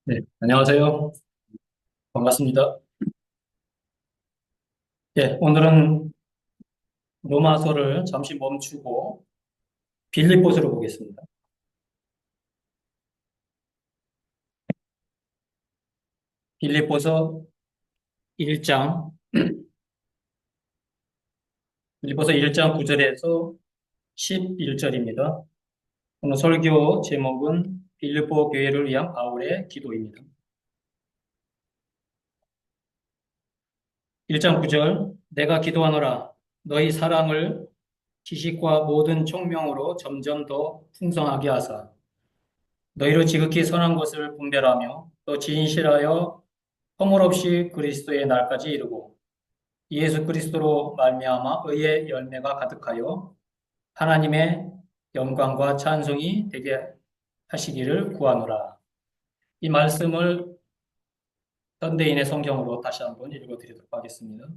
네, 안녕하세요. 반갑습니다. 예, 오늘은 로마서를 잠시 멈추고 빌립보서를 보겠습니다. 빌립보서 1장, 빌립보서 1장 9절에서 11절입니다. 오늘 설교 제목은 빌립보 교회를 위한 바울의 기도입니다. 1장 9절, 내가 기도하노라 너희 사랑을 지식과 모든 총명으로 점점 더 풍성하게 하사 너희로 지극히 선한 것을 분별하며 또 진실하여 허물없이 그리스도의 날까지 이르고 예수 그리스도로 말미암아 의의 열매가 가득하여 하나님의 영광과 찬송이 되게 하시기를 구하노라. 이 말씀을 현대인의 성경으로 다시 한번 읽어드리도록 하겠습니다.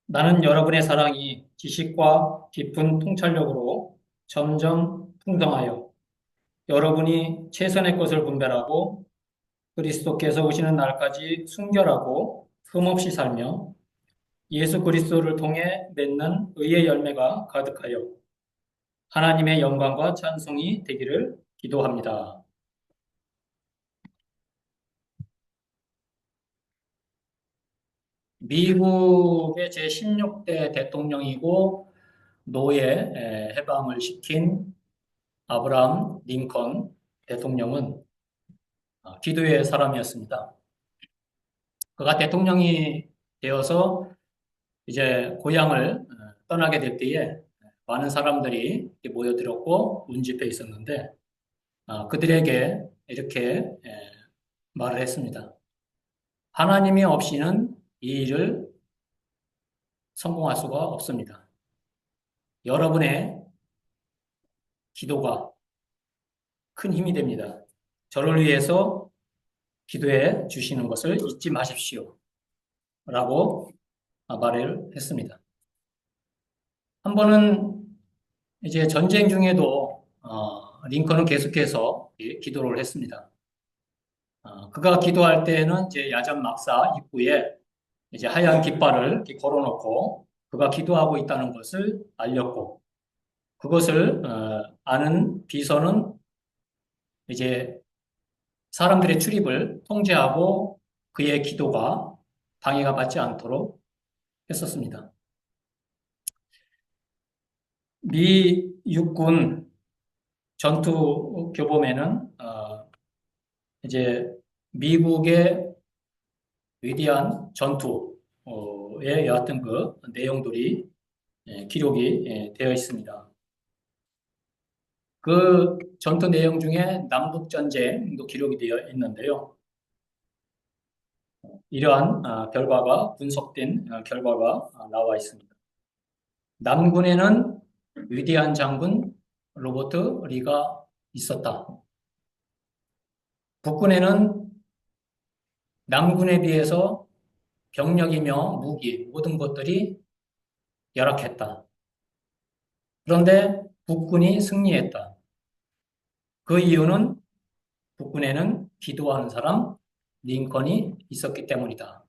나는 여러분의 사랑이 지식과 깊은 통찰력으로 점점 풍성하여 여러분이 최선의 것을 분별하고 그리스도께서 오시는 날까지 순결하고 흠없이 살며 예수 그리스도를 통해 맺는 의의 열매가 가득하여 하나님의 영광과 찬송이 되기를 기도합니다. 미국의 제16대 대통령이고 노예 해방을 시킨 아브라함 링컨 대통령은 기도의 사람이었습니다. 그가 대통령이 되어서 이제 고향을 떠나게 될 때에 많은 사람들이 모여들었고 문집해 있었는데 그들에게 이렇게 말을 했습니다. 하나님이 없이는 이 일을 성공할 수가 없습니다. 여러분의 기도가 큰 힘이 됩니다. 저를 위해서 기도해 주시는 것을 잊지 마십시오. 라고 말을 했습니다. 한 번은 이제 전쟁 중에도 링컨은 계속해서 기도를 했습니다. 그가 기도할 때는 이제 야전 막사 입구에 이제 하얀 깃발을 이렇게 걸어놓고 그가 기도하고 있다는 것을 알렸고 그것을 아는 비서는 이제 사람들의 출입을 통제하고 그의 기도가 방해가 받지 않도록 했었습니다. 미 육군 전투 교범에는 이제 미국의 위대한 전투의 여하튼 그 내용들이 기록이 되어 있습니다. 그 전투 내용 중에 남북전쟁도 기록이 되어 있는데요. 이러한 결과가 분석된 결과가 나와 있습니다. 남군에는 위대한 장군 로버트 리가 있었다. 북군에는 남군에 비해서 병력이며 무기 모든 것들이 열악했다. 그런데 북군이 승리했다. 그 이유는 북군에는 기도하는 사람 링컨이 있었기 때문이다.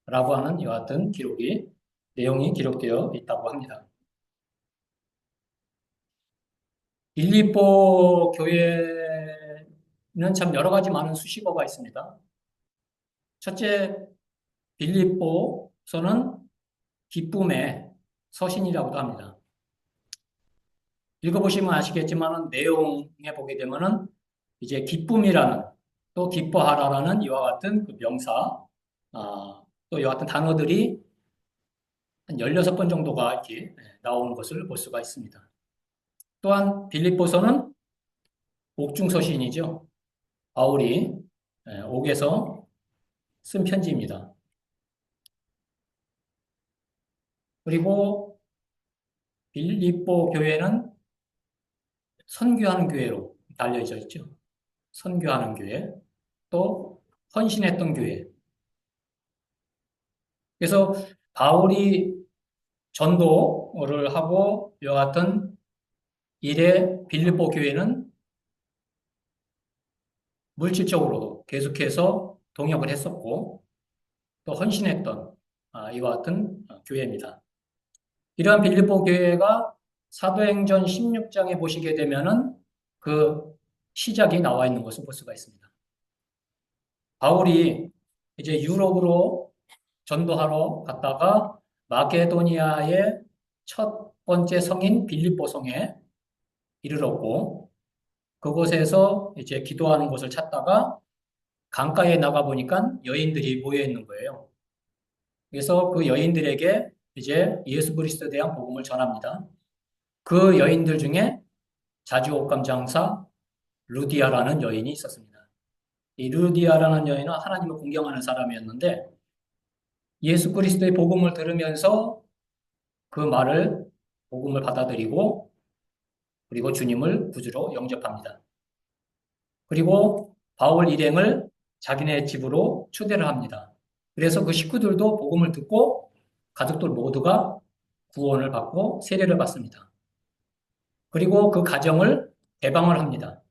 라고 하는 이와 같은 내용이 기록되어 있다고 합니다. 빌립보 교회는 참 여러 가지 많은 수식어가 있습니다. 첫째, 빌립보서는 기쁨의 서신이라고도 합니다. 읽어보시면 아시겠지만 내용에 보게 되면은 이제 기쁨이라는 또 기뻐하라라는 이와 같은 그 명사, 또 이와 같은 단어들이 한 16번 정도가 이렇게 나오는 것을 볼 수가 있습니다. 또한 빌립보서는 옥중서신이죠. 바울이 옥에서 쓴 편지입니다. 그리고 빌립보 교회는 선교하는 교회로 알려져 있죠. 선교하는 교회, 또 헌신했던 교회. 그래서 바울이 전도를 하고 이와 같은 일에 빌립보 교회는 물질적으로 계속해서 동역을 했었고 또 헌신했던 이와 같은 교회입니다. 이러한 빌립보 교회가 사도행전 16장에 보시게 되면은 그 시작이 나와 있는 것을 볼 수가 있습니다. 바울이 이제 유럽으로 전도하러 갔다가 마게도니아의 첫 번째 성인 빌립보 성에 이르렀고 그곳에서 이제 기도하는 곳을 찾다가 강가에 나가 보니까 여인들이 모여 있는 거예요. 그래서 그 여인들에게 이제 예수 그리스도에 대한 복음을 전합니다. 그 여인들 중에 자주옥감 장사 루디아라는 여인이 있었습니다. 이 루디아라는 여인은 하나님을 공경하는 사람이었는데 예수 그리스도의 복음을 들으면서 그 말을 복음을 받아들이고 그리고 주님을 구주로 영접합니다. 그리고 바울 일행을 자기네 집으로 초대를 합니다. 그래서 그 식구들도 복음을 듣고 가족들 모두가 구원을 받고 세례를 받습니다. 그리고 그 가정을 개방을 합니다.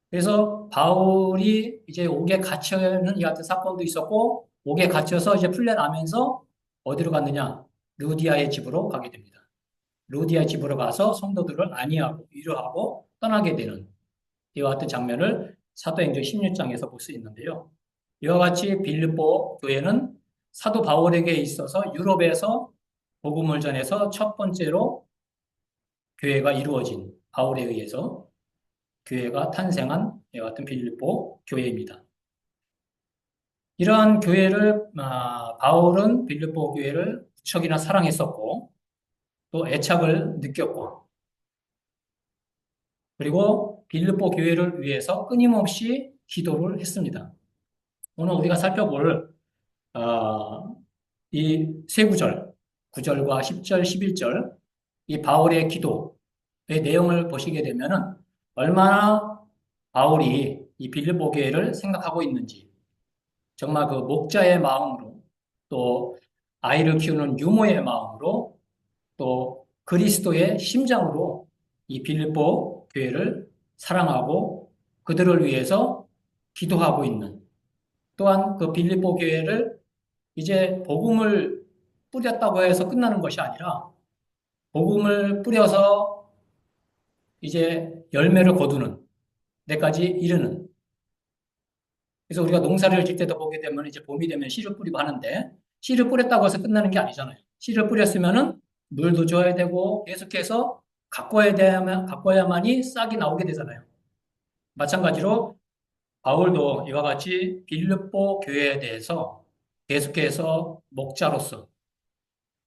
그래서 바울이 이제 옥에 갇혀있는 이 같은 사건도 있었고 옥에 갇혀서 이제 풀려나면서 어디로 갔느냐? 루디아의 집으로 가게 됩니다. 루디아의 집으로 가서 성도들을 안위하고 위로하고 떠나게 되는 이와 같은 장면을 사도행전 16장에서 볼 수 있는데요. 이와 같이 빌립보 교회는 사도 바울에게 있어서 유럽에서 복음을 전해서 첫 번째로 교회가 이루어진 바울에 의해서 교회가 탄생한 이와 같은 빌립보 교회입니다. 이러한 교회를 바울은 빌립보 교회를 무척이나 사랑했었고 또 애착을 느꼈고 그리고 빌립보 교회를 위해서 끊임없이 기도를 했습니다. 오늘 우리가 살펴볼 이 세 구절, 9절과 10절, 11절 이 바울의 기도의 내용을 보시게 되면은 얼마나 바울이 이 빌립보 교회를 생각하고 있는지 정말 그 목자의 마음으로 또 아이를 키우는 유모의 마음으로 또 그리스도의 심장으로 이 빌립보 교회를 사랑하고 그들을 위해서 기도하고 있는 또한 그 빌립보 교회를 이제 복음을 뿌렸다고 해서 끝나는 것이 아니라 복음을 뿌려서 이제 열매를 거두는 데까지 이르는 그래서 우리가 농사를 질 때도 보게 되면 이제 봄이 되면 씨를 뿌리고 하는데 씨를 뿌렸다고 해서 끝나는 게 아니잖아요. 씨를 뿌렸으면은 물도 줘야 되고 계속해서 가꿔야만이 싹이 나오게 되잖아요. 마찬가지로 바울도 이와 같이 빌립보 교회에 대해서 계속해서 목자로서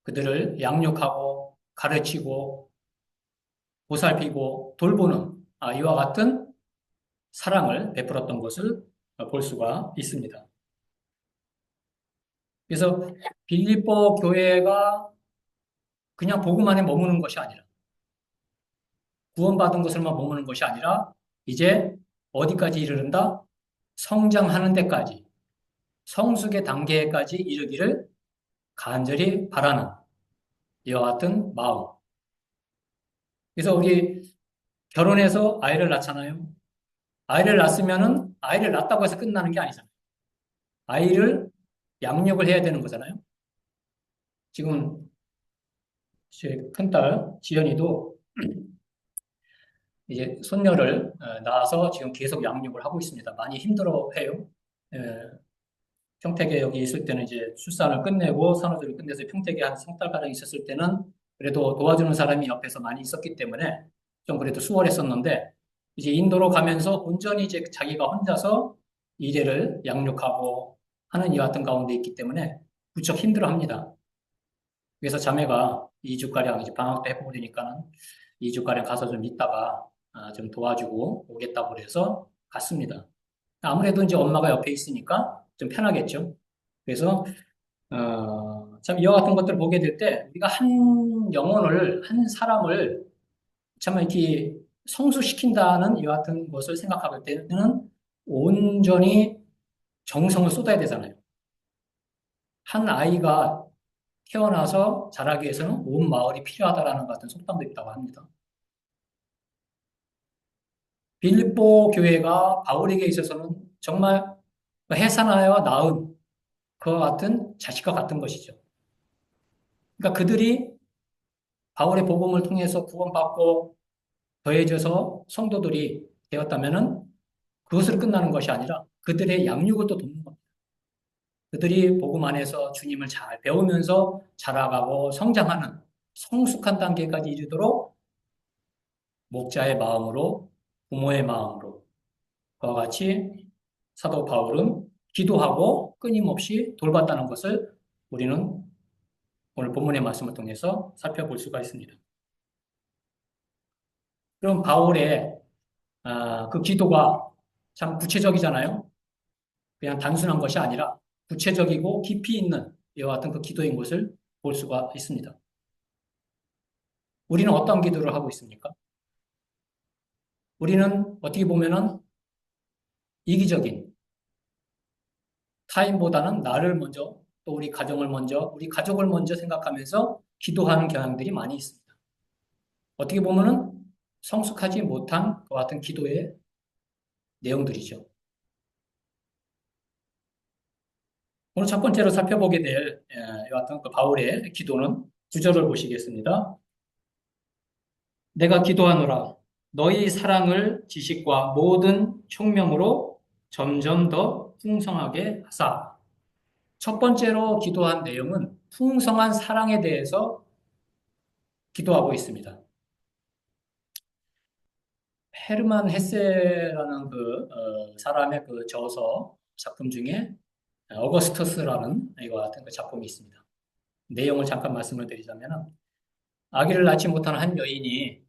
그들을 양육하고 가르치고 보살피고 돌보는 이와 같은 사랑을 베풀었던 것을 볼 수가 있습니다. 그래서 빌립보 교회가 그냥 복음 안에 머무는 것이 아니라 구원받은 것을만 머무는 것이 아니라 이제 어디까지 이르른다? 성장하는 데까지 성숙의 단계까지 이르기를 간절히 바라는 이와 같은 마음. 그래서 우리 결혼해서 아이를 낳잖아요. 아이를 낳으면은 아이를 낳았다고 해서 끝나는 게 아니잖아요. 아이를 양육을 해야 되는 거잖아요. 지금 제 큰딸 지연이도 이제 손녀를 낳아서 지금 계속 양육을 하고 있습니다. 많이 힘들어해요. 예, 평택에 여기 있을 때는 이제 출산을 끝내고 산후조리를 끝내서 평택에 한 3달가량 있었을 때는 그래도 도와주는 사람이 옆에서 많이 있었기 때문에 좀 그래도 수월했었는데 이제 인도로 가면서 온전히 이제 자기가 혼자서 이래를 양육하고 하는 이와 같은 가운데 있기 때문에 무척 힘들어합니다. 그래서 자매가 2주가량 이제 방학도 해보고 되니까는 2주가량 가서 좀 있다가 좀 도와주고 오겠다고 그래서 갔습니다. 아무래도 이제 엄마가 옆에 있으니까 좀 편하겠죠. 그래서 참 이와 같은 것들을 보게 될 때 우리가 한 영혼을 한 사람을 참 이렇게 성수시킨다는 이와 같은 것을 생각할 때는 온전히 정성을 쏟아야 되잖아요. 한 아이가 태어나서 자라기 위해서는 온 마을이 필요하다라는 같은 속담도 있다고 합니다. 빌립보 교회가 바울에게 있어서는 정말 해산하여 낳은 그와 같은 자식과 같은 것이죠. 그러니까 그들이 바울의 복음을 통해서 구원받고 더해져서 성도들이 되었다면은 그것으로 끝나는 것이 아니라 그들의 양육을 또 돕는 겁니다. 그들이 복음 안에서 주님을 잘 배우면서 자라가고 성장하는 성숙한 단계까지 이르도록 목자의 마음으로 부모의 마음으로 그와 같이 사도 바울은 기도하고 끊임없이 돌봤다는 것을 우리는 오늘 본문의 말씀을 통해서 살펴볼 수가 있습니다. 그럼 바울의 그 기도가 참 구체적이잖아요. 그냥 단순한 것이 아니라 구체적이고 깊이 있는 이와 같은 그 기도인 것을 볼 수가 있습니다. 우리는 어떤 기도를 하고 있습니까? 우리는 어떻게 보면은 이기적인 타인보다는 나를 먼저 또 우리 가정을 먼저 우리 가족을 먼저 생각하면서 기도하는 경향들이 많이 있습니다. 어떻게 보면은 성숙하지 못한 것 같은 기도의 내용들이죠. 오늘 첫 번째로 살펴보게 될 이와 같은 그 바울의 기도는 9절을 보시겠습니다. 내가 기도하노라 너희 사랑을 지식과 모든 총명으로 점점 더 풍성하게 하사. 첫 번째로 기도한 내용은 풍성한 사랑에 대해서 기도하고 있습니다. 헤르만 헤세라는 사람의 그 저서 작품 중에 어거스터스라는 이와 같은 그 작품이 있습니다. 내용을 잠깐 말씀을 드리자면 아기를 낳지 못한 한 여인이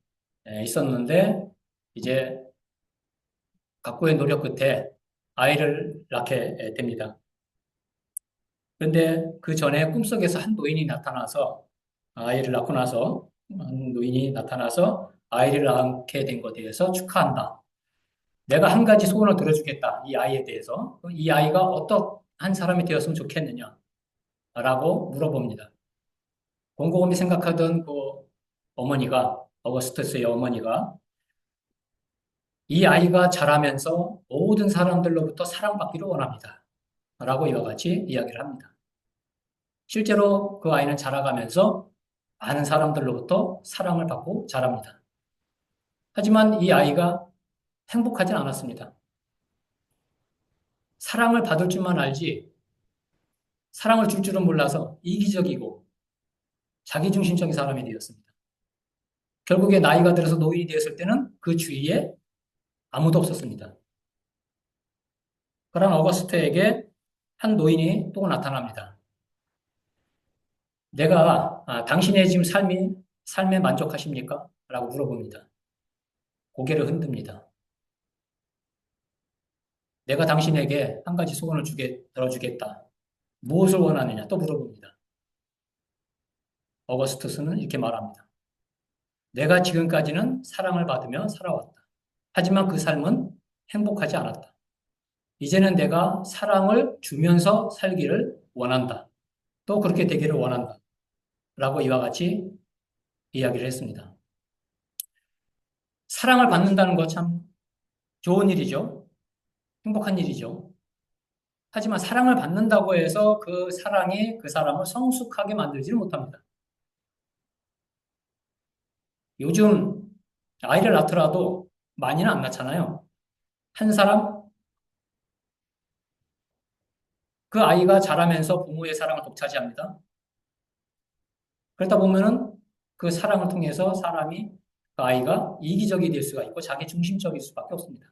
있었는데 이제 각고의 노력 끝에 아이를 낳게 됩니다. 그런데 그 전에 꿈속에서 한 노인이 나타나서 아이를 낳고 나서 한 노인이 나타나서 아이를 낳게 된 것에 대해서 축하한다. 내가 한 가지 소원을 들어주겠다. 이 아이에 대해서. 이 아이가 어떠한 사람이 되었으면 좋겠느냐? 라고 물어봅니다. 곰곰이 생각하던 그 어머니가, 어거스터스의 어머니가 이 아이가 자라면서 모든 사람들로부터 사랑받기를 원합니다. 라고 이와 같이 이야기를 합니다. 실제로 그 아이는 자라가면서 많은 사람들로부터 사랑을 받고 자랍니다. 하지만 이 아이가 행복하진 않았습니다. 사랑을 받을 줄만 알지 사랑을 줄 줄은 몰라서 이기적이고 자기중심적인 사람이 되었습니다. 결국에 나이가 들어서 노인이 되었을 때는 그 주위에 아무도 없었습니다. 그런 어거스트에게 한 노인이 또 나타납니다. 내가 당신의 지금 삶에 만족하십니까? 라고 물어봅니다. 고개를 흔듭니다. 내가 당신에게 한 가지 소원을 들어주겠다. 무엇을 원하느냐? 또 물어봅니다. 어거스투스는 이렇게 말합니다. 내가 지금까지는 사랑을 받으며 살아왔다. 하지만 그 삶은 행복하지 않았다. 이제는 내가 사랑을 주면서 살기를 원한다. 또 그렇게 되기를 원한다. 라고 이와 같이 이야기를 했습니다. 사랑을 받는다는 거 참 좋은 일이죠. 행복한 일이죠. 하지만 사랑을 받는다고 해서 그 사랑이 그 사람을 성숙하게 만들지는 못합니다. 요즘 아이를 낳더라도 많이는 안 낳잖아요. 한 사람, 그 아이가 자라면서 부모의 사랑을 독차지합니다. 그러다 보면은 그 사랑을 통해서 사람이, 그 아이가 이기적이 될 수가 있고 자기 중심적일 수밖에 없습니다.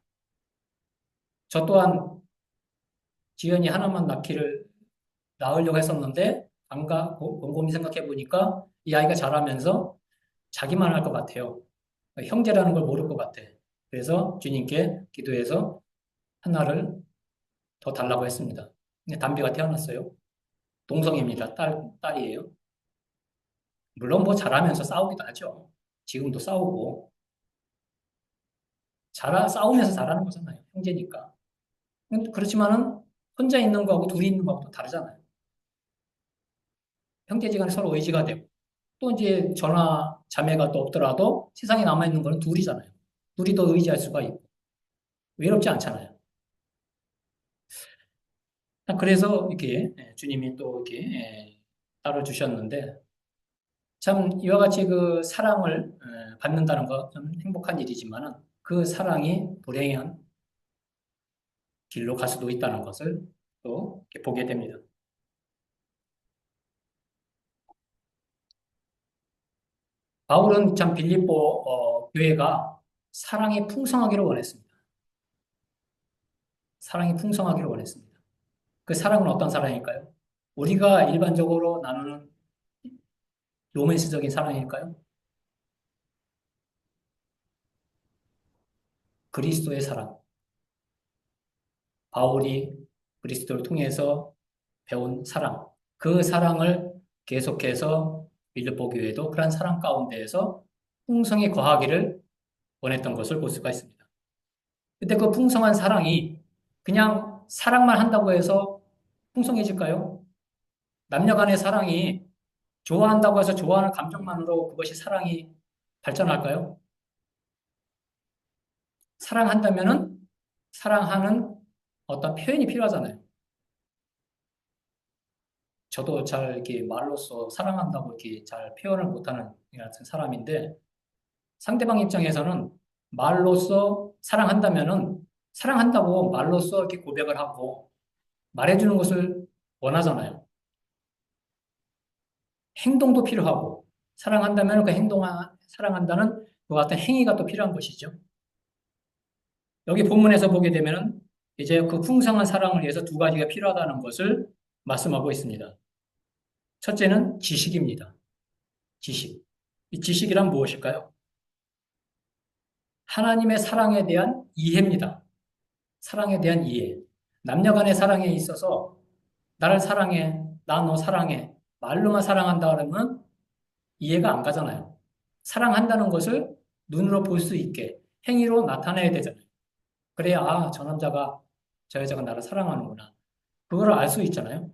저 또한 지연이 하나만 낳으려고 했었는데, 곰곰이 생각해 보니까 이 아이가 자라면서 자기만 할 것 같아요. 형제라는 걸 모를 것 같아. 그래서 주님께 기도해서 하나를 더 달라고 했습니다. 담비가 태어났어요. 동성입니다. 딸이에요. 물론 뭐 자라면서 싸우기도 하죠. 지금도 싸우고. 싸우면서 자라는 거잖아요. 형제니까. 그렇지만은 혼자 있는 거하고 둘이 있는 거하고 또 다르잖아요. 형제지간에 서로 의지가 되고. 또 이제 전화 자매가 또 없더라도 세상에 남아있는 거는 둘이잖아요. 둘이 더 의지할 수가 있고. 외롭지 않잖아요. 그래서 이렇게 주님이 또 이렇게 따로 주셨는데 참 이와 같이 그 사랑을 받는다는 거 좀 행복한 일이지만은 그 사랑이 불행한 길로 갈 수도 있다는 것을 또 이렇게 보게 됩니다. 바울은 참 빌립보 교회가 사랑이 풍성하기를 원했습니다. 사랑이 풍성하기를 원했습니다. 그 사랑은 어떤 사랑일까요? 우리가 일반적으로 나누는 로맨스적인 사랑일까요? 그리스도의 사랑. 바울이 그리스도를 통해서 배운 사랑. 그 사랑을 계속해서 빌립보 교회도 그러한 사랑 가운데에서 풍성히 거하기를 원했던 것을 볼 수가 있습니다. 근데 그 풍성한 사랑이 그냥 사랑만 한다고 해서 풍성해질까요? 남녀 간의 사랑이 좋아한다고 해서 좋아하는 감정만으로 그것이 사랑이 발전할까요? 사랑한다면은 사랑하는 어떤 표현이 필요하잖아요. 저도 잘 이렇게 말로써 사랑한다고 이렇게 잘 표현을 못하는 같은 사람인데 상대방 입장에서는 말로써 사랑한다면은 사랑한다고 말로써 이렇게 고백을 하고 말해주는 것을 원하잖아요. 행동도 필요하고 사랑한다면 그 사랑한다는 그 같은 행위가 또 필요한 것이죠. 여기 본문에서 보게 되면은 이제 그 풍성한 사랑을 위해서 두 가지가 필요하다는 것을 말씀하고 있습니다. 첫째는 지식입니다. 지식. 이 지식이란 무엇일까요? 하나님의 사랑에 대한 이해입니다. 사랑에 대한 이해. 남녀 간의 사랑에 있어서 나를 사랑해, 나 너 사랑해. 말로만 사랑한다 그러면 이해가 안 가잖아요. 사랑한다는 것을 눈으로 볼 수 있게 행위로 나타내야 되잖아요. 그래야 아, 저 남자가 저 여자가 나를 사랑하는구나. 그걸 알 수 있잖아요.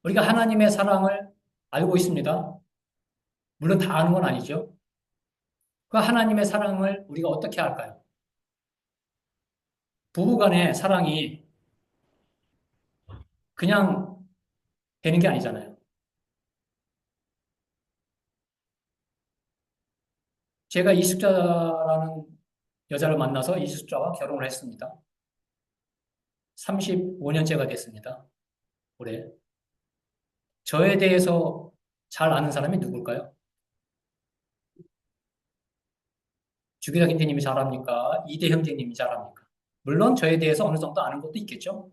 우리가 하나님의 사랑을 알고 있습니다. 물론 다 아는 건 아니죠. 그 하나님의 사랑을 우리가 어떻게 할까요? 부부 간의 사랑이 그냥 되는 게 아니잖아요. 제가 이숙자라는 여자를 만나서 이숙자와 결혼을 했습니다. 35년째가 됐습니다. 올해. 저에 대해서 잘 아는 사람이 누굴까요? 주기자 형제님이 잘합니까? 이대 형제님이 잘합니까? 물론 저에 대해서 어느 정도 아는 것도 있겠죠.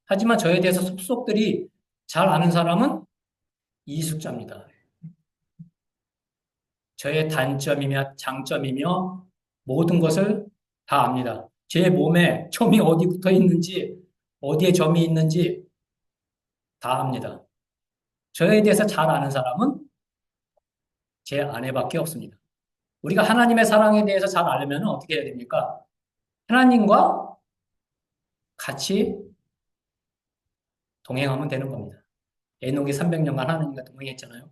하지만 저에 대해서 속속들이 잘 아는 사람은 이숙자입니다. 저의 단점이며 장점이며 모든 것을 다 압니다. 제 몸에 점이 어디 붙어 있는지, 어디에 점이 있는지 다 압니다. 저에 대해서 잘 아는 사람은 제 아내밖에 없습니다. 우리가 하나님의 사랑에 대해서 잘 알려면 어떻게 해야 됩니까? 하나님과 같이 동행하면 되는 겁니다. 에녹이 300년간 하나님과 동행했잖아요.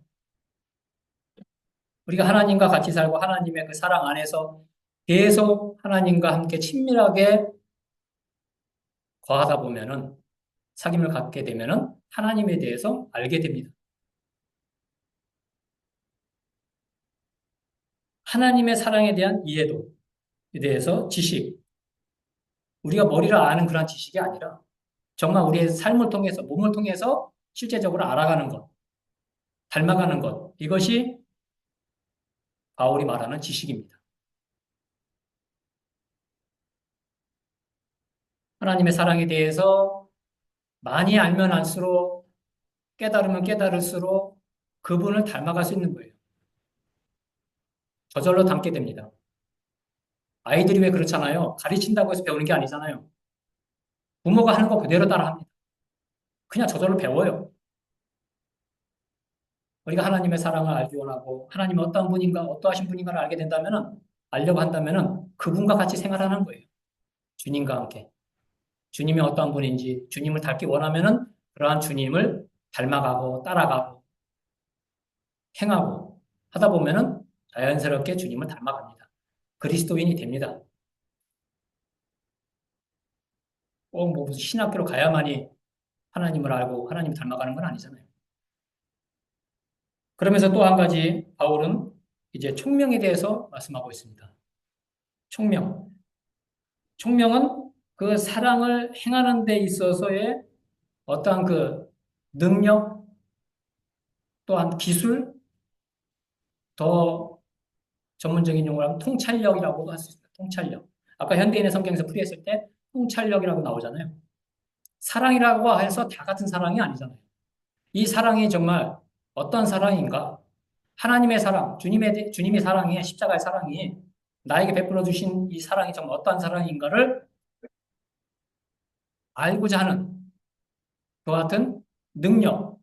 우리가 하나님과 같이 살고 하나님의 그 사랑 안에서 계속 하나님과 함께 친밀하게 거하다 보면은 사귐을 갖게 되면은 하나님에 대해서 알게 됩니다. 하나님의 사랑에 대한 이해도에 대해서 지식, 우리가 머리를 아는 그런 지식이 아니라 정말 우리의 삶을 통해서 몸을 통해서 실제적으로 알아가는 것, 닮아가는 것, 이것이 바울이 말하는 지식입니다. 하나님의 사랑에 대해서 많이 알면 알수록 깨달으면 깨달을수록 그분을 닮아갈 수 있는 거예요. 저절로 닮게 됩니다. 아이들이 왜 그렇잖아요. 가르친다고 해서 배우는 게 아니잖아요. 부모가 하는 거 그대로 따라합니다. 그냥 저절로 배워요. 우리가 하나님의 사랑을 알기 원하고 하나님이 어떤 분인가, 어떠하신 분인가를 알게 된다면 알려고 한다면 그분과 같이 생활하는 거예요. 주님과 함께. 주님이 어떠한 분인지 주님을 닮기 원하면은 그러한 주님을 닮아가고 따라가고 행하고 하다 보면은 자연스럽게 주님을 닮아갑니다. 그리스도인이 됩니다. 꼭 뭐 무슨 신학교로 가야만이 하나님을 알고 하나님을 닮아가는 건 아니잖아요. 그러면서 또 한 가지 바울은 이제 총명에 대해서 말씀하고 있습니다. 총명. 총명은 그 사랑을 행하는 데 있어서의 어떠한 그 능력 또한 기술 더 전문적인 용어로 하면 통찰력이라고도 할 수 있습니다. 통찰력. 아까 현대인의 성경에서 풀이했을 때 통찰력이라고 나오잖아요. 사랑이라고 해서 다 같은 사랑이 아니잖아요. 이 사랑이 정말 어떤 사랑인가? 하나님의 사랑, 주님의 사랑이, 십자가의 사랑이 나에게 베풀어 주신 이 사랑이 정말 어떠한 사랑인가를 알고자 하는 그와 같은 능력,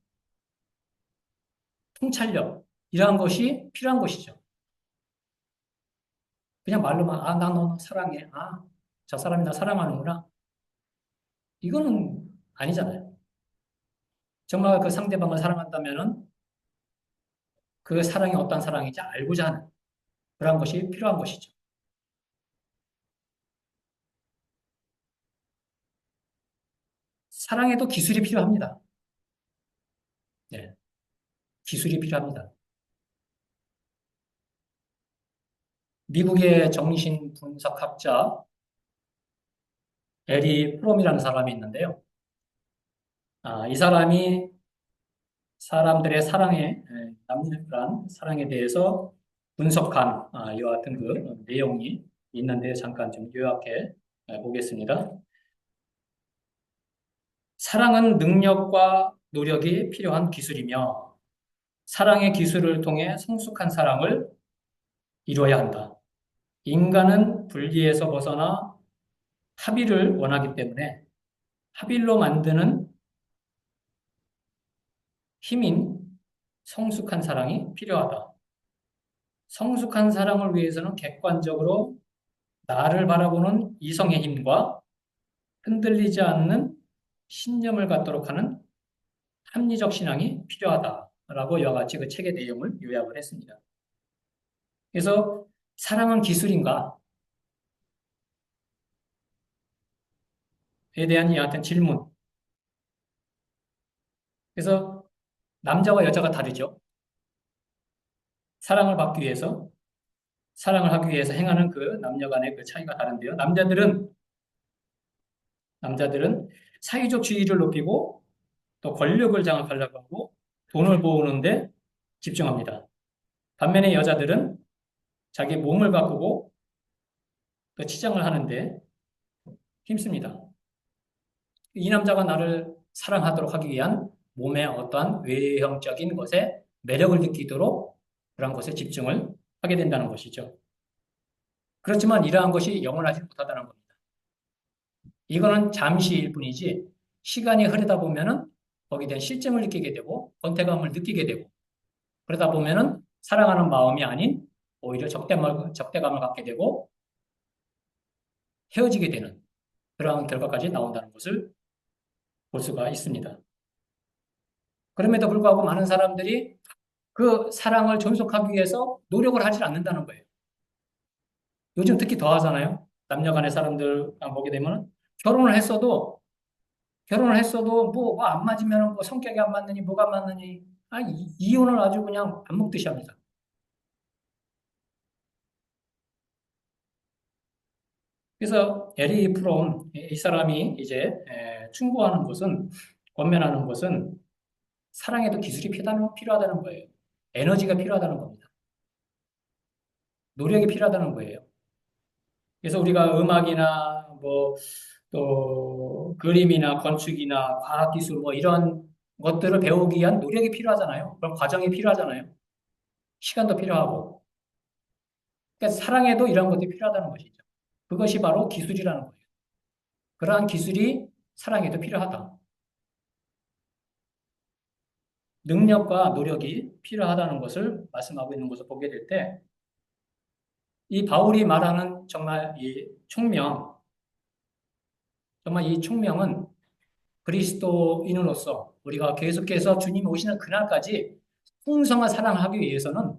통찰력, 이러한 것이 필요한 것이죠. 그냥 말로만, 아, 나 너 사랑해. 아, 저 사람이 나 사랑하는구나. 이거는 아니잖아요. 정말 그 상대방을 사랑한다면은 그 사랑이 어떤 사랑인지 알고자 하는 그런 것이 필요한 것이죠. 사랑에도 기술이 필요합니다. 네, 기술이 필요합니다. 미국의 정신 분석학자 에리 프롬이라는 사람이 있는데요. 이 사람이 사람들의 남녀란 사랑에 대해서 분석한 이와 같은 그 내용이 있는데 잠깐 좀 요약해 보겠습니다. 사랑은 능력과 노력이 필요한 기술이며 사랑의 기술을 통해 성숙한 사랑을 이루어야 한다. 인간은 분리에서 벗어나 합의를 원하기 때문에 합의로 만드는 힘인 성숙한 사랑이 필요하다. 성숙한 사랑을 위해서는 객관적으로 나를 바라보는 이성의 힘과 흔들리지 않는 신념을 갖도록 하는 합리적 신앙이 필요하다라고 이와 같이 그 책의 내용을 요약을 했습니다. 그래서 사랑은 기술인가에 대한 이 같은 질문. 그래서 남자와 여자가 다르죠. 사랑을 받기 위해서, 사랑을 하기 위해서 행하는 그 남녀 간의 그 차이가 다른데요. 남자들은 사회적 지위를 높이고 또 권력을 장악하려고 하고 돈을 모으는데 집중합니다. 반면에 여자들은 자기 몸을 가꾸고 또 치장을 하는데 힘씁니다. 이 남자가 나를 사랑하도록 하기 위한 몸의 어떠한 외형적인 것에 매력을 느끼도록 그런 것에 집중을 하게 된다는 것이죠. 그렇지만 이러한 것이 영원하지 못하다는 겁니다. 이거는 잠시일 뿐이지 시간이 흐르다 보면은 거기에 대한 실증을 느끼게 되고 권태감을 느끼게 되고 그러다 보면은 사랑하는 마음이 아닌 오히려 적대감을 갖게 되고 헤어지게 되는 그러한 결과까지 나온다는 것을 볼 수가 있습니다. 그럼에도 불구하고 많은 사람들이 그 사랑을 존속하기 위해서 노력을 하지 않는다는 거예요. 요즘 특히 더 하잖아요. 남녀 간의 사람들 보게 되면 결혼을 했어도 뭐 안 맞으면 뭐 성격이 안 맞느니 뭐가 안 맞느니 이혼을 아주 그냥 밥 먹듯이 합니다. 그래서 에리 프롬 이 사람이 이제 충고하는 것은 권면하는 것은 사랑에도 기술이 필요하다는 거예요. 에너지가 필요하다는 겁니다. 노력이 필요하다는 거예요. 그래서 우리가 음악이나 뭐 또 그림이나 건축이나 과학기술 뭐 이런 것들을 배우기 위한 노력이 필요하잖아요. 그런 과정이 필요하잖아요. 시간도 필요하고. 그러니까 사랑에도 이런 것들이 필요하다는 것이죠. 그것이 바로 기술이라는 거예요. 그러한 기술이 사랑에도 필요하다. 능력과 노력이 필요하다는 것을 말씀하고 있는 것을 보게 될 때, 이 바울이 말하는 정말 이 총명, 정말 이 총명은 그리스도인으로서 우리가 계속해서 주님이 오시는 그날까지 풍성한 사랑을 하기 위해서는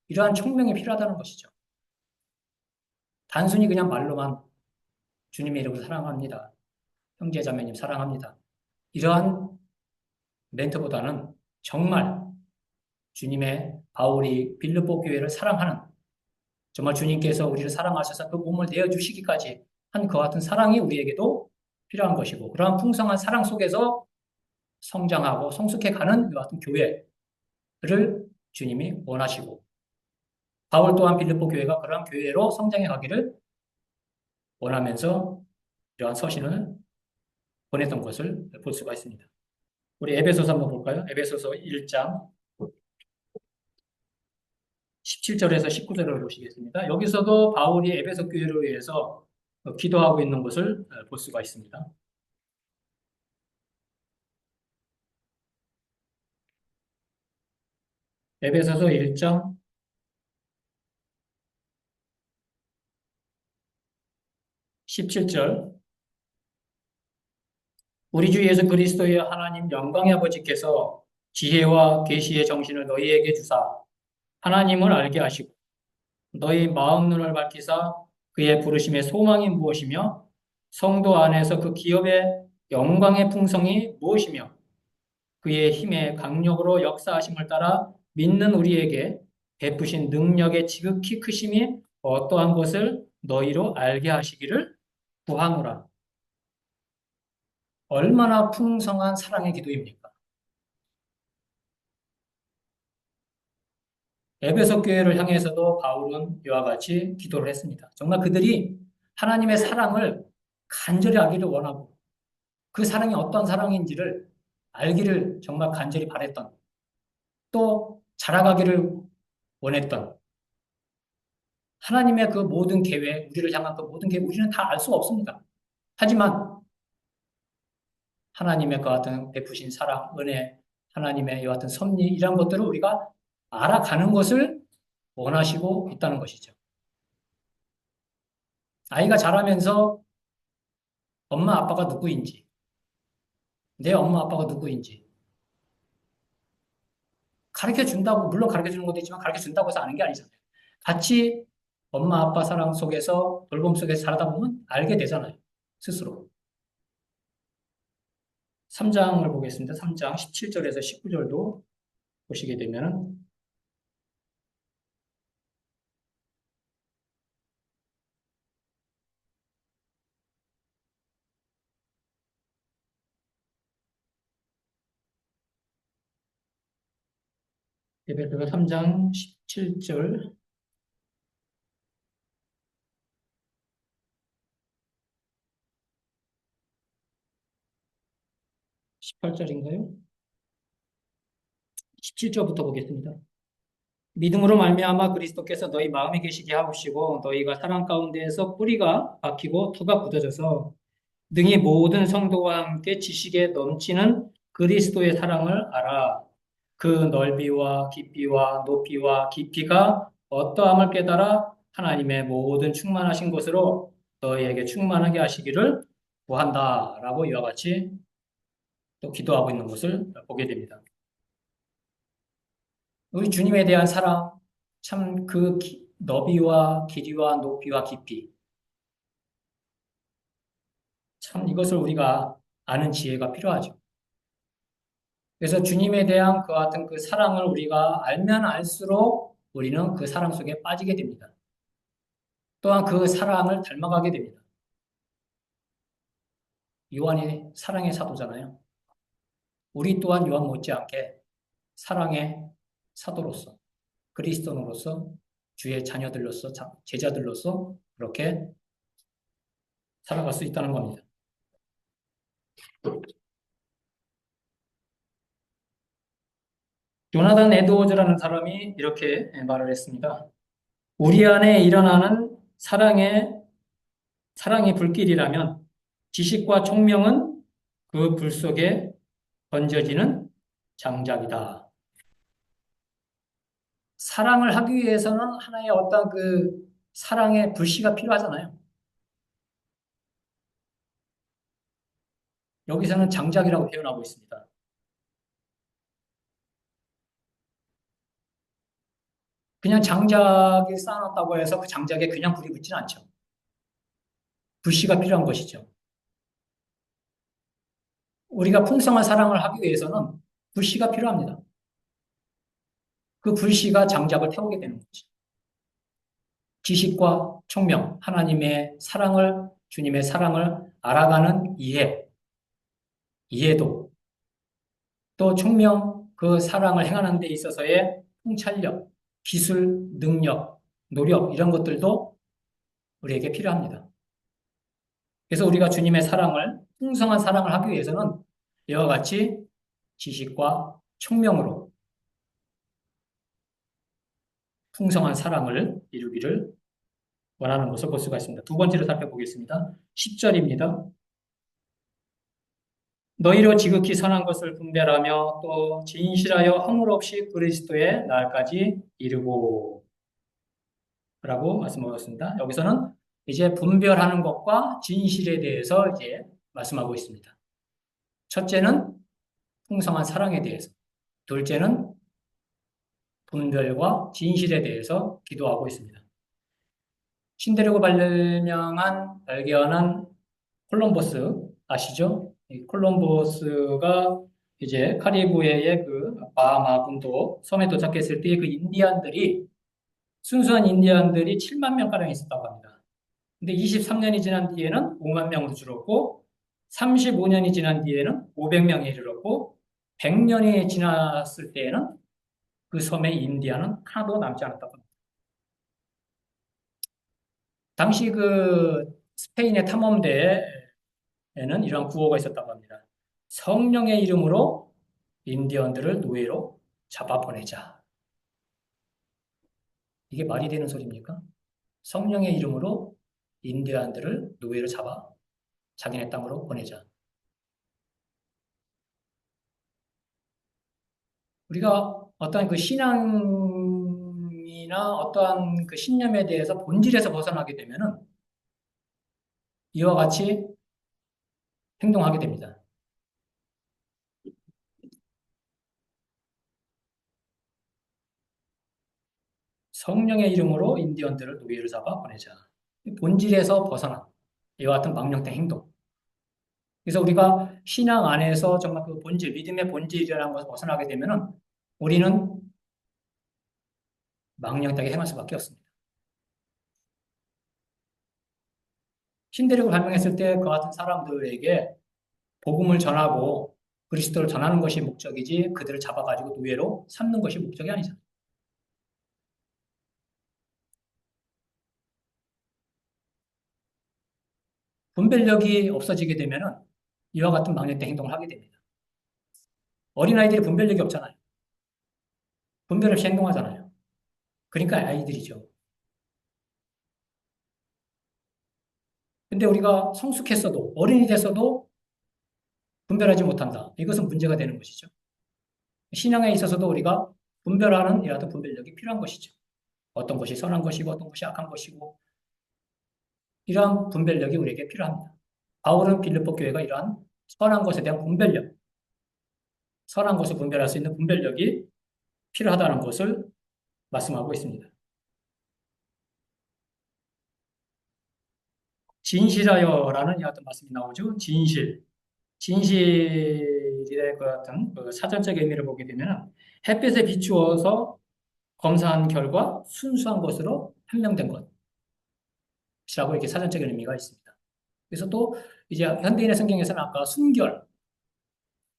이러한 총명이 필요하다는 것이죠. 단순히 그냥 말로만 주님의 이름으로 사랑합니다. 형제자매님 사랑합니다. 이러한 멘트보다는 정말 주님의 바울이 빌립보 교회를 사랑하는, 정말 주님께서 우리를 사랑하셔서 그 몸을 내어주시기까지 한 그와 같은 사랑이 우리에게도 필요한 것이고, 그러한 풍성한 사랑 속에서 성장하고 성숙해가는 그와 같은 교회를 주님이 원하시고, 바울 또한 빌립보 교회가 그러한 교회로 성장해 가기를 원하면서 이러한 서신을 보냈던 것을 볼 수가 있습니다. 우리 에베소서 한번 볼까요? 에베소서 1장 17절에서 19절을 보시겠습니다. 여기서도 바울이 에베소 교회를 위해서 기도하고 있는 것을 볼 수가 있습니다. 에베소서 1장 17절, 우리 주 예수 그리스도의 하나님 영광의 아버지께서 지혜와 계시의 정신을 너희에게 주사 하나님을 알게 하시고 너희 마음 눈을 밝히사 그의 부르심의 소망이 무엇이며 성도 안에서 그 기업의 영광의 풍성이 무엇이며 그의 힘의 강력으로 역사하심을 따라 믿는 우리에게 베푸신 능력의 지극히 크심이 어떠한 것을 너희로 알게 하시기를 구하노라. 얼마나 풍성한 사랑의 기도입니까? 에베소 교회를 향해서도 바울은 이와 같이 기도를 했습니다. 정말 그들이 하나님의 사랑을 간절히 알기를 원하고 그 사랑이 어떤 사랑인지를 알기를 정말 간절히 바랬던, 또 자라가기를 원했던 하나님의 그 모든 계획, 우리를 향한 그 모든 계획, 우리는 다 알 수가 없습니다. 하지만 하나님의 그 같은 베푸신 사랑, 은혜, 하나님의 이 같은 섭리, 이런 것들을 우리가 알아가는 것을 원하시고 있다는 것이죠. 아이가 자라면서 엄마 아빠가 누구인지, 내 엄마 아빠가 누구인지 가르쳐 준다고, 물론 가르쳐 주는 것도 있지만 가르쳐 준다고 해서 아는 게 아니잖아요. 같이 엄마 아빠 사랑 속에서, 돌봄 속에서 살다 보면 알게 되잖아요. 스스로. 3장을 보겠습니다. 3장 17절에서 19절도 보시게 되면, 에베소서 3장 17절, 18절인가요? 17절부터 보겠습니다. 믿음으로 말미암아 그리스도께서 너희 마음에 계시게 하옵시고 너희가 사랑 가운데에서 뿌리가 박히고 토가 굳어져서 능히 모든 성도와 함께 지식에 넘치는 그리스도의 사랑을 알아. 그 넓이와 깊이와 높이와 깊이가 어떠함을 깨달아 하나님의 모든 충만하신 것으로 너희에게 충만하게 하시기를 구한다라고 이와 같이 또 기도하고 있는 것을 보게 됩니다. 우리 주님에 대한 사랑, 참 그 너비와 길이와 높이와 깊이, 참 이것을 우리가 아는 지혜가 필요하죠. 그래서 주님에 대한 그 같은 그 사랑을 우리가 알면 알수록 우리는 그 사랑 속에 빠지게 됩니다. 또한 그 사랑을 닮아가게 됩니다. 요한이 사랑의 사도잖아요. 우리 또한 요한 못지않게 사랑의 사도로서, 그리스도인으로서, 주의 자녀들로서, 제자들로서 그렇게 살아갈 수 있다는 겁니다. 조나단 에드워즈라는 사람이 이렇게 말을 했습니다. 우리 안에 일어나는 사랑의 불길이라면 지식과 총명은 그 불 속에 던져지는 장작이다. 사랑을 하기 위해서는 하나의 어떤 그 사랑의 불씨가 필요하잖아요. 여기서는 장작이라고 표현하고 있습니다. 그냥 장작이 쌓아놨다고 해서 그 장작에 그냥 불이 붙지는 않죠. 불씨가 필요한 것이죠. 우리가 풍성한 사랑을 하기 위해서는 불씨가 필요합니다. 그 불씨가 장작을 태우게 되는 거죠. 지식과 총명, 하나님의 사랑을, 주님의 사랑을 알아가는 이해도, 또 총명, 그 사랑을 행하는 데 있어서의 통찰력, 기술, 능력, 노력, 이런 것들도 우리에게 필요합니다. 그래서 우리가 주님의 사랑을, 풍성한 사랑을 하기 위해서는 이와 같이 지식과 총명으로 풍성한 사랑을 이루기를 원하는 것을 볼 수가 있습니다. 두 번째로 살펴보겠습니다. 10절입니다. 너희로 지극히 선한 것을 분별하며 또 진실하여 허물 없이 그리스도의 날까지 이르고 라고 말씀하셨습니다. 여기서는 이제 분별하는 것과 진실에 대해서 이제 말씀하고 있습니다. 첫째는 풍성한 사랑에 대해서, 둘째는 분별과 진실에 대해서 기도하고 있습니다. 신대륙을 발견한 콜럼버스 아시죠? 이 콜럼버스가 이제 카리브해의 그 바하마 군도 섬에 도착했을 때 그 순수한 인디안들이 7만 명가량 있었다고 합니다. 근데 23년이 지난 뒤에는 5만 명으로 줄었고 35년이 지난 뒤에는 500명에 이르렀고 100년이 지났을 때에는 그 섬의 인디안은 하나도 남지 않았다고 합니다. 당시 그 스페인의 탐험대에는 이러한 구호가 있었다고 합니다. 성령의 이름으로 인디언들을 노예로 잡아보내자. 이게 말이 되는 소리입니까? 성령의 이름으로 인디언들을 노예로 잡아 자기네 땅으로 보내자. 우리가 어떠한 그 신앙이나 어떠한 그 신념에 대해서 본질에서 벗어나게 되면은 이와 같이 행동하게 됩니다. 성령의 이름으로 인디언들을 노예로 잡아 보내자. 본질에서 벗어난 이와 같은 망령된 행동. 그래서 우리가 신앙 안에서 정말 그 본질, 믿음의 본질이라는 것을 벗어나게 되면은 우리는 망령되게 행할 수밖에 없습니다. 신대륙을 발명했을 때 그 같은 사람들에게 복음을 전하고 그리스도를 전하는 것이 목적이지 그들을 잡아가지고 노예로 삼는 것이 목적이 아니잖아요. 분별력이 없어지게 되면은 이와 같은 망령된 행동을 하게 됩니다. 어린아이들이 분별력이 없잖아요. 분별 없이 행동하잖아요. 그러니까 아이들이죠. 근데 우리가 성숙했어도 어른이 됐어도 분별하지 못한다. 이것은 문제가 되는 것이죠. 신앙에 있어서도 우리가 분별하는 이러한 분별력이 필요한 것이죠. 어떤 것이 선한 것이고 어떤 것이 악한 것이고 이러한 분별력이 우리에게 필요합니다. 바울은 빌립보 교회가 이러한 선한 것에 대한 분별력, 선한 것을 분별할 수 있는 분별력이 필요하다는 것을 말씀하고 있습니다. 진실하여라는 이 같은 말씀이 나오죠. 진실의 그 같은 그 사전적 의미를 보게 되면 햇빛에 비추어서 검사한 결과 순수한 것으로 판명된 것이라고 이렇게 사전적인 의미가 있습니다. 그래서 또 이제 현대인의 성경에서는 아까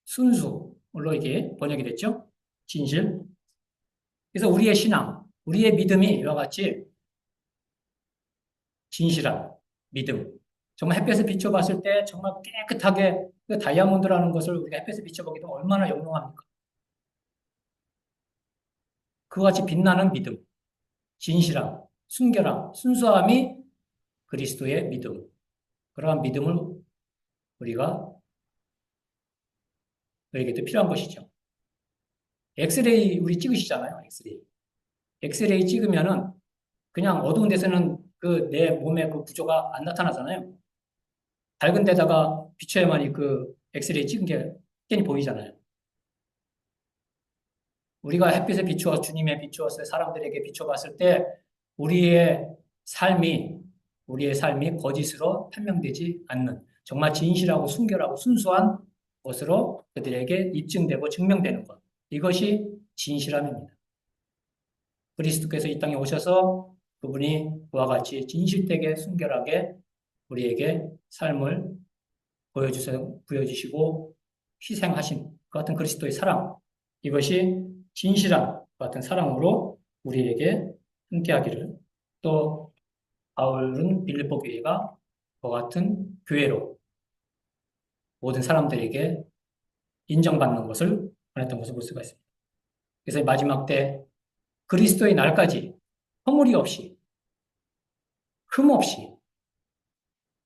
순수로 이게 번역이 됐죠. 진실. 그래서 우리의 신앙, 우리의 믿음이 이와 같이 진실한 믿음. 정말 햇볕에 비춰봤을 때 정말 깨끗하게 그 다이아몬드라는 것을 우리가 햇볕에 비춰보기도 얼마나 영롱합니까? 그와 같이 빛나는 믿음, 진실함, 순결함, 순수함이 그리스도의 믿음. 그러한 믿음을 우리가 우리에게도 필요한 것이죠. 엑스레이 우리 찍으시잖아요. 엑스레이 찍으면은 그냥 어두운 데서는 그 내 몸의 그 구조가 안 나타나잖아요. 밝은 데다가 비춰야만이 그 엑스레이 찍은 게 확연히 보이잖아요. 우리가 햇빛에 비추어 주님의 비추어서 사람들에게 비춰봤을 때 우리의 삶이 거짓으로 판명되지 않는 정말 진실하고 순결하고 순수한 것으로 그들에게 입증되고 증명되는 것. 이것이 진실함입니다. 그리스도께서 이 땅에 오셔서 그분이 그와 같이 진실되게 순결하게 우리에게 삶을 보여주시고 희생하신 그 같은 그리스도의 사랑. 이것이 진실한 그 같은 사랑으로 우리에게 함께하기를, 또 바울은 빌립보 교회가 그와 같은 교회로 모든 사람들에게 인정받는 것을 원했던 것을 볼 수가 있습니다. 그래서 마지막 때 그리스도의 날까지 허물이 없이 흠 없이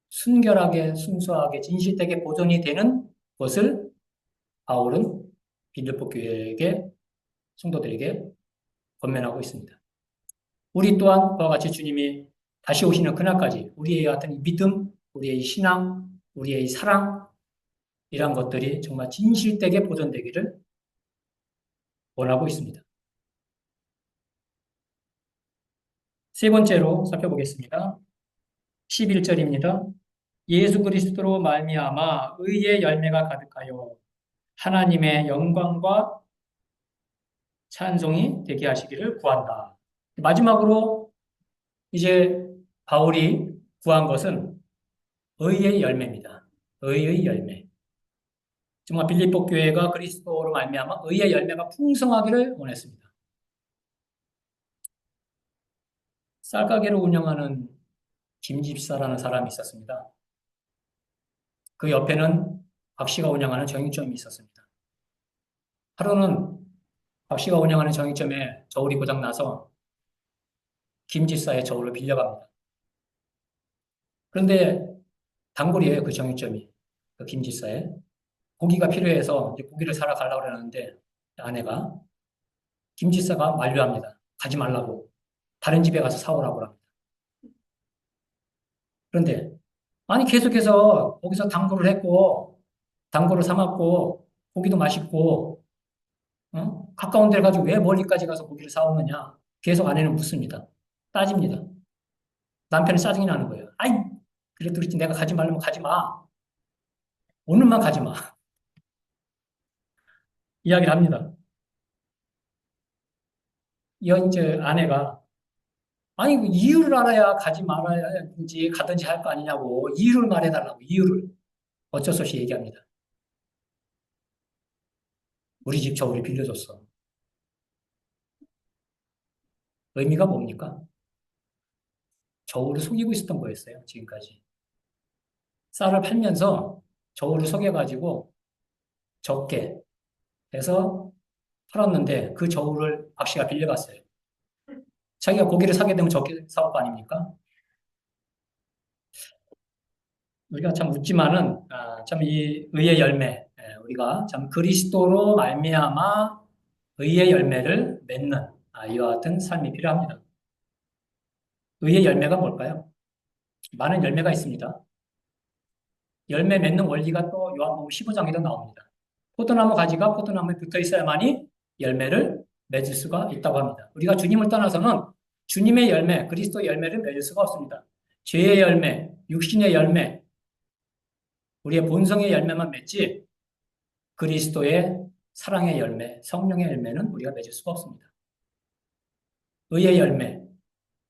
순결하게 순수하게 진실되게 보존이 되는 것을 바울은 빌립보 교회에게 성도들에게 권면하고 있습니다. 우리 또한 그와 같이 주님이 다시 오시는 그날까지 우리의 같은 믿음, 우리의 신앙, 우리의 사랑 이런 것들이 정말 진실되게 보존되기를 원하고 있습니다. 세 번째로 살펴보겠습니다. 11절입니다. 예수 그리스도로 말미암아 의의 열매가 가득하여 하나님의 영광과 찬송이 되게 하시기를 구한다. 마지막으로 이제 바울이 구한 것은 의의 열매입니다. 의의 열매. 정말 빌립보 교회가 그리스도로 말미암아 의의 열매가 풍성하기를 원했습니다. 쌀가게를 운영하는 김집사라는 사람이 있었습니다. 그 옆에는 박 씨가 운영하는 정육점이 있었습니다. 하루는 박 씨가 운영하는 정육점에 저울이 고장나서 김집사의 저울을 빌려갑니다. 그런데 단골이에요, 그 정육점이. 그 김집사에. 고기가 필요해서 이제 고기를 사러 가려고 그러는데 아내가 김집사가 만류합니다. 가지 말라고. 다른 집에 가서 사오라고 합니다. 그런데 아니 계속해서 거기서 당구를 했고 당구를 사 먹고 고기도 맛있고 가까운 데를 가지고 왜 멀리까지 가서 고기를 사오느냐. 계속 아내는 묻습니다. 따집니다. 남편이 짜증이 나는 거예요. 아이 그래도 그렇지 내가 가지 말라면 가지 마. 오늘만 가지 마. 이야기를 합니다. 이제 아내가 아니 그 이유를 알아야 가지 말아야지 가든지 할 거 아니냐고 이유를 말해달라고 이유를 어쩔 수 없이 얘기합니다. 우리 집 저울이 빌려줬어. 의미가 뭡니까? 저울을 속이고 있었던 거였어요. 지금까지. 쌀을 팔면서 저울을 속여가지고 적게 해서 팔았는데 그 저울을 박 씨가 빌려갔어요. 자기가 고기를 사게 되면 적게 사올 거 아닙니까? 우리가 참 웃지만은 참 이 의의 열매 우리가 참 그리스도로 말미암아 의의 열매를 맺는 이와 같은 삶이 필요합니다. 의의 열매가 뭘까요? 많은 열매가 있습니다. 열매 맺는 원리가 또 요한복음 15장에도 나옵니다. 포도나무 가지가 포도나무에 붙어 있어야만이 열매를 맺을 수가 있다고 합니다. 우리가 주님을 떠나서는 주님의 열매, 그리스도 열매를 맺을 수가 없습니다. 죄의 열매, 육신의 열매, 우리의 본성의 열매만 맺지 그리스도의 사랑의 열매, 성령의 열매는 우리가 맺을 수가 없습니다. 의의 열매,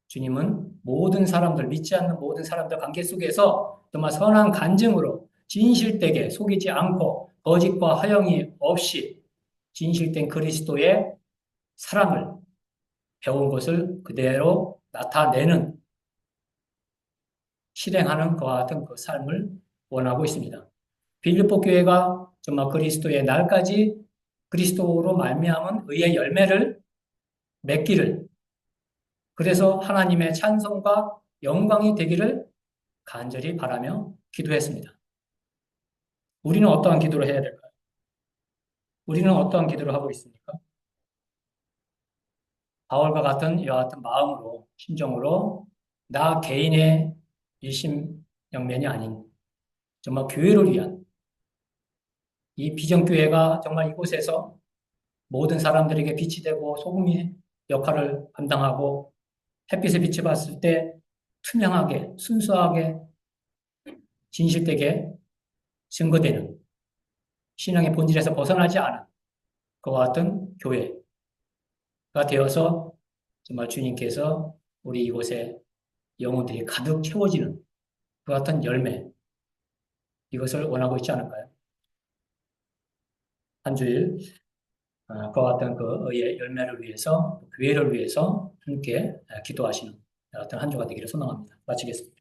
주님은 모든 사람들, 믿지 않는 모든 사람들 관계 속에서 정말 선한 간증으로 진실되게 속이지 않고 거짓과 허영이 없이 진실된 그리스도의 사랑을 배운 것을 그대로 나타내는 실행하는 그와 같은 그 삶을 원하고 있습니다. 빌립보 교회가 정말 그리스도의 날까지 그리스도로 말미암은 의의 열매를 맺기를 그래서 하나님의 찬송과 영광이 되기를 간절히 바라며 기도했습니다. 우리는 어떠한 기도를 해야 될까요? 우리는 어떠한 기도를 하고 있습니까? 바울과 같은 이와 같은 마음으로 심정으로 나 개인의 일심영면이 아닌 정말 교회를 위한 이 비전교회가 정말 이곳에서 모든 사람들에게 빛이 되고 소금의 역할을 감당하고 햇빛에 비춰봤을 때 투명하게 순수하게 진실되게 증거되는 신앙의 본질에서 벗어나지 않은 그와 같은 교회가 되어서 정말 주님께서 우리 이곳에 영혼들이 가득 채워지는 그 같은 열매, 이것을 원하고 있지 않을까요? 한 주일 그와 같은 그 의의 열매를 위해서, 교회를 위해서 함께 기도하시는 같은 한 주가 되기를 소망합니다. 마치겠습니다.